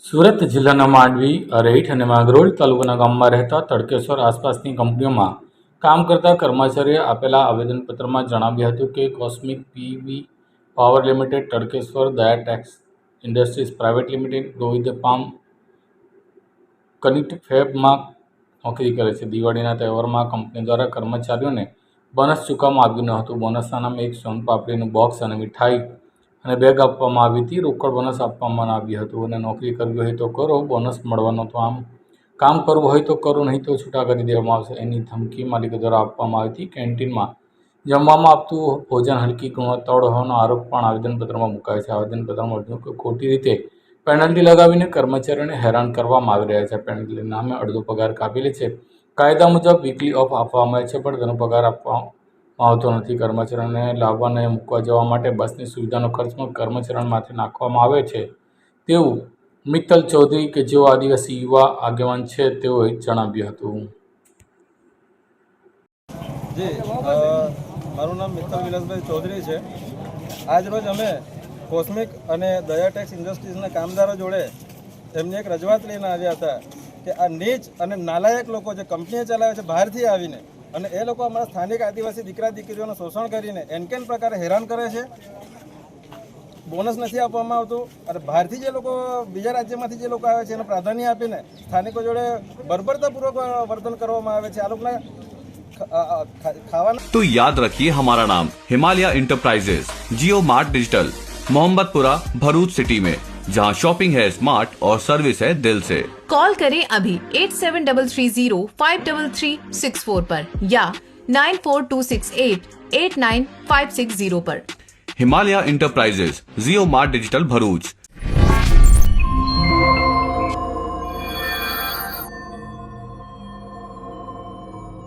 સુરત જિલ્લાના માંડવી, અરેઠ અને માંગરોળ તાલુકાના ગામમાં રહેતા તડકેશ્વર આસપાસની કંપનીઓમાં કામ કરતા કર્મચારીઓએ આપેલા આવેદનપત્રમાં જણાવ્યું હતું કે cosmic PV power limited, Tadkeshwar Dayatex industries private limited, Govind palm કનિટફેબમાં નોકરી કરે છે. દિવાળીના તહેવારમાં કંપની દ્વારા કર્મચારીઓને બોનસ ચૂકવવામાં આવ્યું ન હતું. બોનસના નામે એક સોનપાપડીનું બોક્સ અને મીઠાઈ અને બેગ આપવામાં આવી હતી. રોકડ બોનસ આપવામાં આવ્યું હતું અને નોકરી કરવી હોય તો કરો, બોનસ મળવાનો તો આમ કામ કરવું હોય તો કરો, નહીં તો છૂટા કરી દેવામાં આવશે, એની ધમકી માલિકો દ્વારા આપવામાં આવી હતી. કેન્ટીનમાં જમવામાં આપતું ભોજન હલકી ગુણવત્તાવાળું હોવાનો આરોપ પણ આવેદનપત્રમાં મુકાયો છે. આવેદનપત્રમાં વધુ કે ખોટી રીતે પેનલ્ટી લગાવીને કર્મચારીઓને હેરાન કરવામાં આવી રહ્યા છે. પેનલ્ટીના નામે અડધો પગાર કાપી લે છે. કાયદા મુજબ વીકલી ઓફ આપવામાં આવે છે, પણ તેનો પગાર આપવામાં આવતો નથી. કર્મચારીઓને લાવવા અને મૂકવા જવા માટે બસની સુવિધાનો ખર્ચ પણ કર્મચારીઓને માથે નાખવામાં આવે છે, તેવું મિત્તલ ચૌધરી, કે જેઓ આદિવાસી યુવા આગેવાન છે, તેઓએ જણાવ્યું હતું. જી, મારું નામ મિત્તલ વિલાસભાઈ ચૌધરી છે. આજ રોજ અમે કોસ્મિક અને દયાટેક્સ ઇન્ડસ્ટ્રીઝના કામદારો જોડે એમની એક રજૂઆત લઈને આવ્યા હતા કે આ નીચ અને નાલાયક લોકો જે કંપનીઓ ચલાવે છે બહારથી આવીને, અને એ લોકો અમારા સ્થાનિક આદિવાસી દીકરા દીકરીઓનું શોષણ કરીને એનકેન પ્રકારે હેરાન કરે છે. બોનસ નથી આપવામાં આવતું અને બહારથી જે લોકો, બીજા રાજ્યમાંથી જે લોકો આવે છે એને પ્રાધાન્ય આપીને સ્થાનિકો જોડે બર્બરતાપૂર્વક વર્તન કરવામાં આવે છે. આ લોકોના तो याद रखिए हमारा नाम Himalaya enterprises, Jio mart digital, Mohammadpura, Bharuch city में, जहां शॉपिंग है स्मार्ट और सर्विस है दिल से. कॉल करें अभी 8733053364 पर या 9426889560 पर. Himalaya enterprises, Jio mart digital, Bharuch.